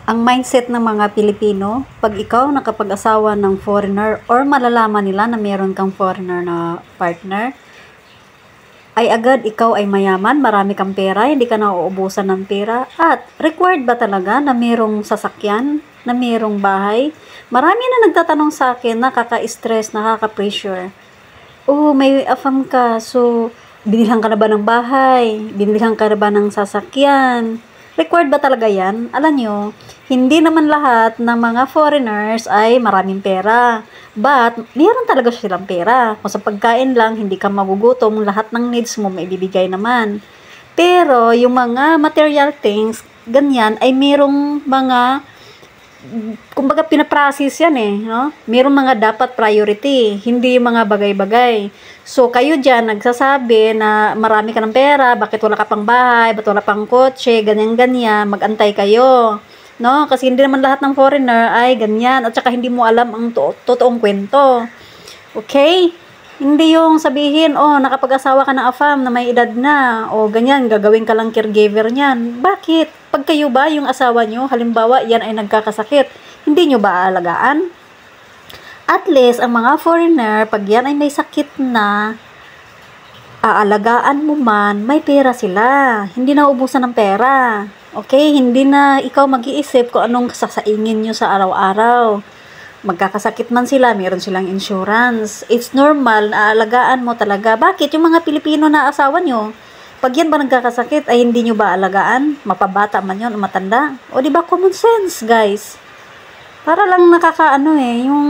Ang mindset ng mga Pilipino, pag ikaw nakapag-asawa ng foreigner or malalaman nila na meron kang foreigner na partner, ay agad ikaw ay mayaman, marami kang pera, hindi ka nauubusan ng pera, at required ba talaga na merong sasakyan, na merong bahay? Marami na nagtatanong sa akin, nakaka-stress, nakaka-pressure. Oh, may afam ka, so binilhan ka na ba ng bahay? Binilhan ka na ba ng sasakyan? Required ba talaga yan? Alam nyo, hindi naman lahat ng mga foreigners ay maraming pera. But, meron talaga silang pera. Kung sa pagkain lang, hindi ka magugutom, lahat ng needs mo maibibigay naman. Pero, yung mga material things, ganyan, ay merong mga kumbaga pinaprocess yan no? Merong mga dapat priority, hindi yung mga bagay-bagay. So, kayo dyan, nagsasabi na marami ka ng pera, bakit wala ka pang bahay, bakit wala pang kotse, ganyan-ganyan, mag-antay kayo. No? Kasi hindi naman lahat ng foreigner ay ganyan, at saka hindi mo alam ang totoong kwento. Okay? Hindi yung sabihin, oh, nakapag-asawa ka ng afam na may edad na, o ganyan, gagawin ka lang caregiver niyan. Bakit? Pag kayo ba, yung asawa nyo, halimbawa, yan ay nagkakasakit, hindi nyo ba aalagaan? At least, ang mga foreigner, pag yan ay may sakit na, aalagaan mo man, may pera sila. Hindi na ubusan ng pera. Okay? Hindi na ikaw mag-iisip kung anong sasaingin nyo sa araw-araw. Magkakasakit man sila, meron silang insurance. It's normal na alagaan mo talaga. Bakit? Yung mga Pilipino na asawa nyo, pag yan ba nagkakasakit, ay hindi nyo ba alagaan? Mapabata man yun o matanda? O diba common sense, guys? Para lang yung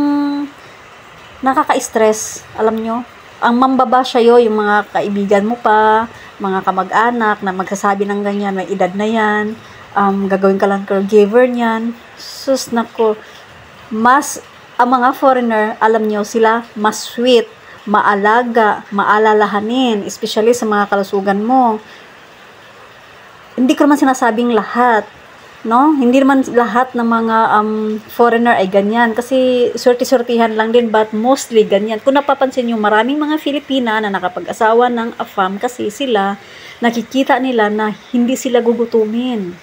nakaka-stress, alam nyo? Ang mambabasya yung mga kaibigan mo pa, mga kamag-anak na magsasabi ng ganyan, may edad na yan, gagawin ka lang caregiver niyan. Sus, nako. Ang mga foreigner, alam nyo, sila mas sweet, maalaga, maalalahanin, especially sa mga kalusugan mo. Hindi ko naman sinasabing lahat, no? Hindi naman lahat ng mga foreigner ay ganyan, kasi sorti-sortihan lang din, but mostly ganyan. Kung napapansin nyo, maraming mga Filipina na nakapag-asawa ng afam kasi sila, nakikita nila na hindi sila gugutumin.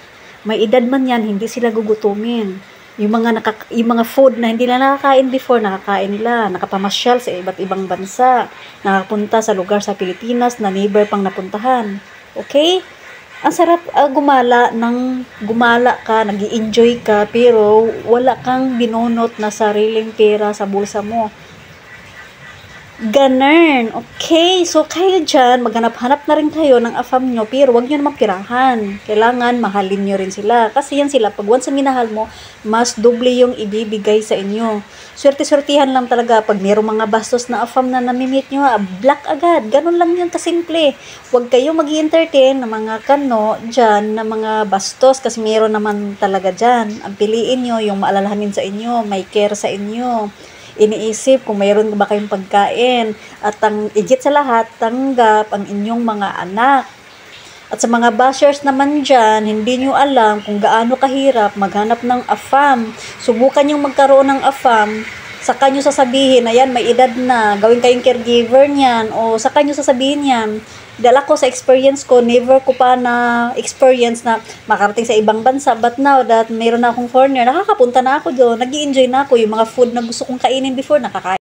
May edad man yan, hindi sila gugutumin. Yung mga food na hindi na nakakain before, nakakain nila, nakapamasyal sa iba't ibang bansa, nakapunta sa lugar sa Pilipinas na never pang napuntahan. Okay? Ang sarap gumala ka, nag-i-enjoy ka, pero wala kang binunot na sariling pera sa bulsa mo. Ganun. Okay, so kayo dyan, maghanap-hanap na rin kayo ng afam nyo, pero wag nyo naman pirahan. Kailangan mahalin nyo rin sila. Kasi yan sila, pag once na minahal mo, mas doble yung ibibigay sa inyo. Swerte-swertihan lang talaga. Pag mayroong mga bastos na afam na namimit nyo, block agad. Ganun lang yun kasimple. Huwag kayo mag-entertain ng mga kano dyan, na mga bastos, kasi mayroon naman talaga dyan. Ang piliin nyo, yung maalalahanin sa inyo, may care sa inyo. Iniisip kung mayroon ba kayong pagkain, at ang igit sa lahat, tanggap ang inyong mga anak. At sa mga bashers naman dyan, hindi nyo alam kung gaano kahirap maghanap ng afam. Subukan yung magkaroon ng afam, saka nyo sasabihin, ayan, may edad na, gawin kayong caregiver niyan, o saka nyo sasabihin yan. Dahil ako sa experience ko, never ko pa na experience na makarating sa ibang bansa, but now that mayroon na akong foreigner, nakakapunta na ako doon, nag-i-enjoy na ako, yung mga food na gusto kong kainin before, nakakain.